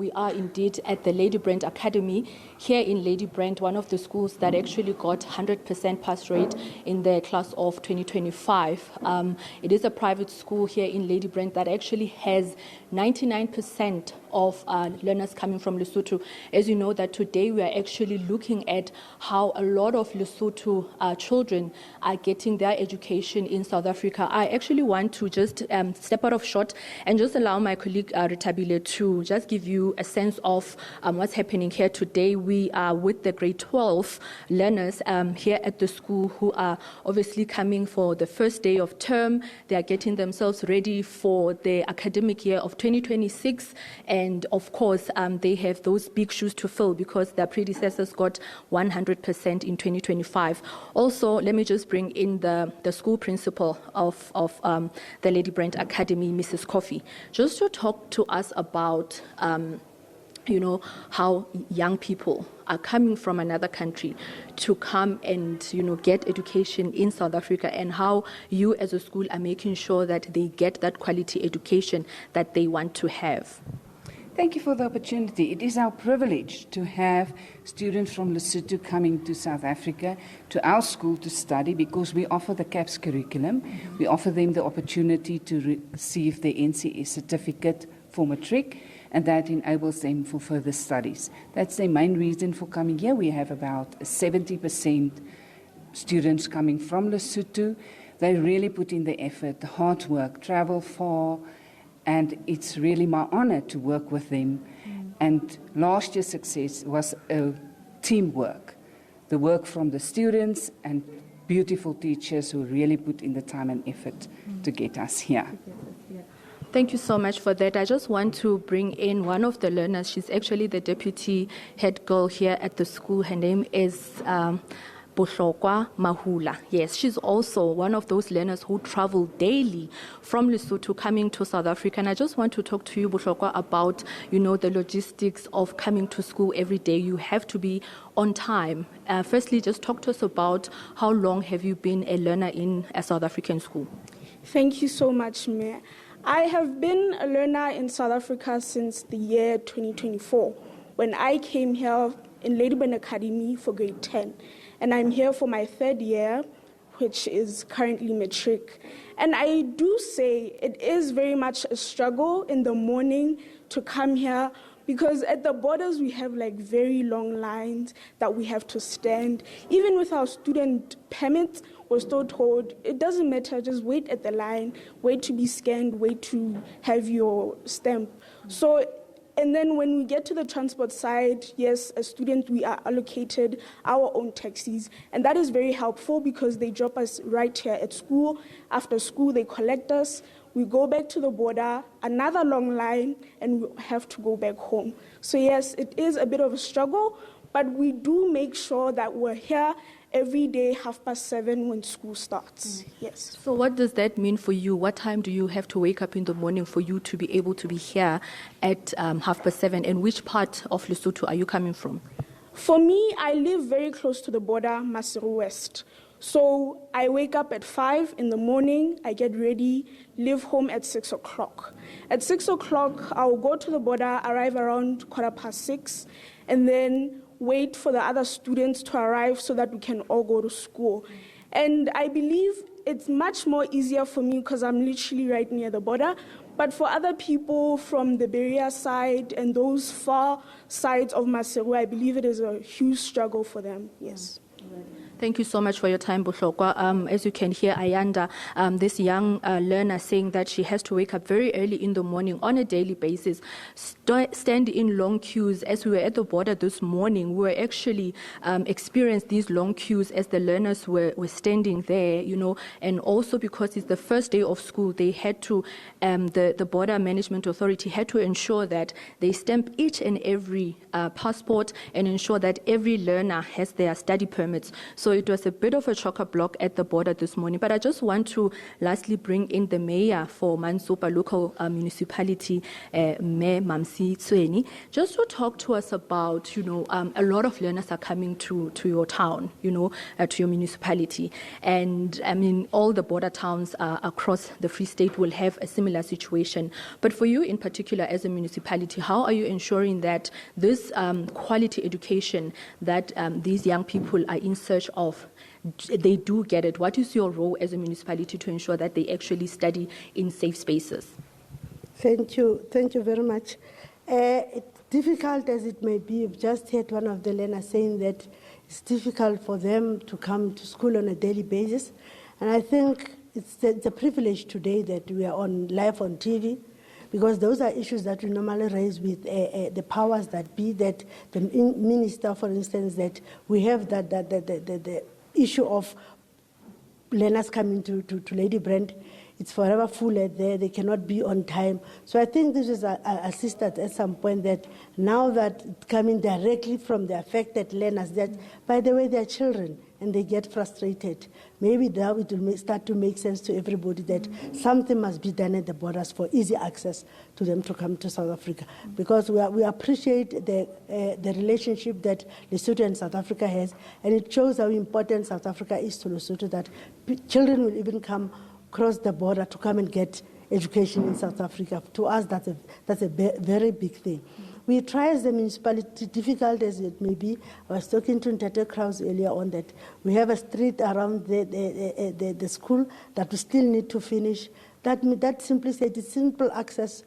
we are indeed at the Ladybrand Academy here in Ladybrand, one of the schools that actually got 100% pass rate in the class of 2025. It is a private school here in Ladybrand that actually has 99% of learners coming from Lesotho. As you know, that today we are actually looking at how a lot of Lesotho children are getting their education in South Africa. I actually want to just step out of shot and just allow my colleague Ritabile to just give you a sense of what's happening here today. We are with the grade 12 learners here at the school who are obviously coming for the first day of term. They are getting themselves ready for the academic year of 2026. And of course, they have those big shoes to fill because their predecessors got 100% in 2025. Also, let me just bring in the school principal of the Ladybrand Academy, Mrs. Coffee, just to talk to us about how young people are coming from another country to come and, get education in South Africa, and how you as a school are making sure that they get that quality education that they want to have. Thank you for the opportunity. It is our privilege to have students from Lesotho coming to South Africa, to our school to study, because we offer the CAPS curriculum. We offer them the opportunity to receive the NCE certificate for matric, and that enables them for further studies. That's the main reason for coming here. We have about 70% students coming from Lesotho. They really put in the effort, the hard work, travel far, and it's really my honor to work with them. And last year's success was teamwork, the work from the students and beautiful teachers who really put in the time and effort to get us here. Thank you so much for that. I just want to bring in one of the learners. She's actually the deputy head girl here at the school. Her name is Bohlokwa Mahula. Yes, she's also one of those learners who travel daily from Lesotho coming to South Africa. And I just want to talk to you, Bohlokwa, about, the logistics of coming to school every day. You have to be on time. Firstly, just talk to us about how long have you been a learner in a South African school? Thank you so much, Mayor. I have been a learner in South Africa since the year 2024, when I came here in Ladybrand Academy for grade 10. And I'm here for my third year, which is currently matric. And I do say it is very much a struggle in the morning to come here, because at the borders we have very long lines that we have to stand. Even with our student permits, we're still told it doesn't matter, just wait at the line, wait to be scanned, wait to have your stamp. And then when we get to the transport side, yes, as students, we are allocated our own taxis. And that is very helpful because they drop us right here at school. After school, they collect us. We go back to the border, another long line, and we have to go back home. So yes, it is a bit of a struggle, but we do make sure that we're here every day, 7:30 when school starts. Yes. So what does that mean for you? What time do you have to wake up in the morning for you to be able to be here at 7:30? And which part of Lesotho are you coming from? For me, I live very close to the border, Maseru West. So I wake up at 5 in the morning, I get ready, leave home at 6 o'clock. At 6 o'clock, I'll go to the border, arrive around 6:15, and then wait for the other students to arrive so that we can all go to school. And I believe it's much more easier for me because I'm literally right near the border. But for other people from the Beria side and those far sides of Maseru, I believe it is a huge struggle for them. Yes. Thank you so much for your time, Bohlokwa. As you can hear, Ayanda, this young learner saying that she has to wake up very early in the morning on a daily basis, stand in long queues. As we were at the border this morning, we were actually experienced these long queues as the learners were standing there, and also because it's the first day of school, they had to, the Border Management Authority had to ensure that they stamp each and every passport and ensure that every learner has their study permits. So So it was a bit of a chock-a-block at the border this morning. But I just want to lastly bring in the mayor for Mansopa local municipality, Mayor Mamsi Seekoei, just to talk to us about, a lot of learners are coming to your town, to your municipality. And I mean, all the border towns across the Free State will have a similar situation. But for you in particular as a municipality, how are you ensuring that this quality education that these young people are in search of, they do get it? What is your role as a municipality to ensure that they actually study in safe spaces? Thank you very much. Difficult as it may be, you've just heard one of the learners saying that it's difficult for them to come to school on a daily basis. And I think it's a privilege today that we are live on TV, because those are issues that we normally raise with the powers that be, that the minister, for instance, that we have the issue of learners coming to Ladybrand. It's forever full there, they cannot be on time. So I think this is assisted at some point, that now that it's coming directly from the affected learners, that, by the way, they're children and they get frustrated. Maybe now it will start to make sense to everybody that something must be done at the borders for easy access to them to come to South Africa. Because we appreciate the relationship that Lesotho and South Africa has, and it shows how important South Africa is to Lesotho, that children will even come cross the border to come and get education in South Africa. To us, that's a very big thing. We try as a municipality, difficult as it may be. I was talking to Ntate Kraus earlier on that we have a street around the school that we still need to finish. That simply said, it's simple access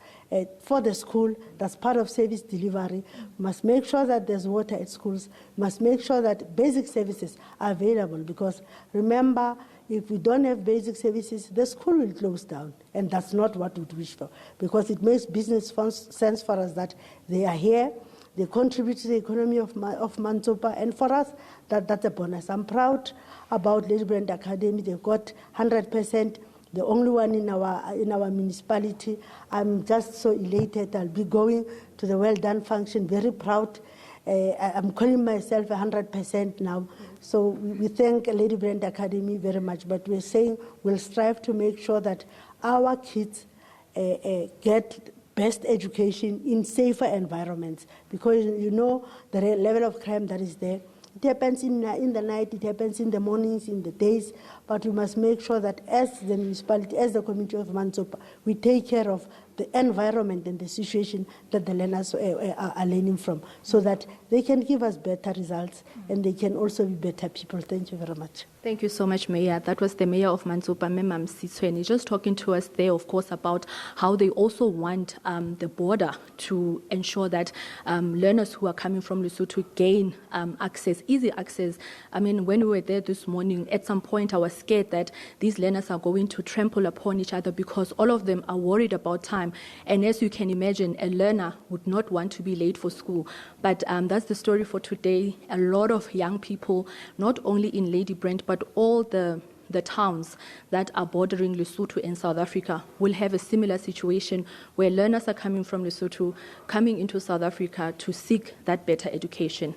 for the school. That's part of service delivery. We must make sure that there's water at schools. We must make sure that basic services are available, because remember, if we don't have basic services, the school will close down. And that's not what we wish for, because it makes business sense for us that they are here, they contribute to the economy of Mansopa, and for us, that's a bonus. I'm proud about Ladybrand Academy. They've got 100%, the only one in our municipality. I'm just so elated. I'll be going to the Well Done function, very proud. I'm calling myself 100% now. So we thank Ladybrand Academy very much, but we're saying we'll strive to make sure that our kids get best education in safer environments, because the level of crime that is there. It happens in the night, it happens in the mornings, in the days, but we must make sure that as the municipality, as the community of Mansopa, we take care of the environment and the situation that the learners are learning from, so that they can give us better results and they can also be better people. Thank you very much. Thank you so much, Mayor. That was the Mayor of Mansopa, Mamsi Seekoei, just talking to us there, of course, about how they also want the border to ensure that learners who are coming from Lesotho gain access, easy access. I mean, when we were there this morning, at some point I was scared that these learners are going to trample upon each other, because all of them are worried about time. And as you can imagine, a learner would not want to be late for school. But that's the story for today. A lot of young people, not only in Ladybrand, but all the towns that are bordering Lesotho and South Africa will have a similar situation, where learners are coming from Lesotho, coming into South Africa to seek that better education.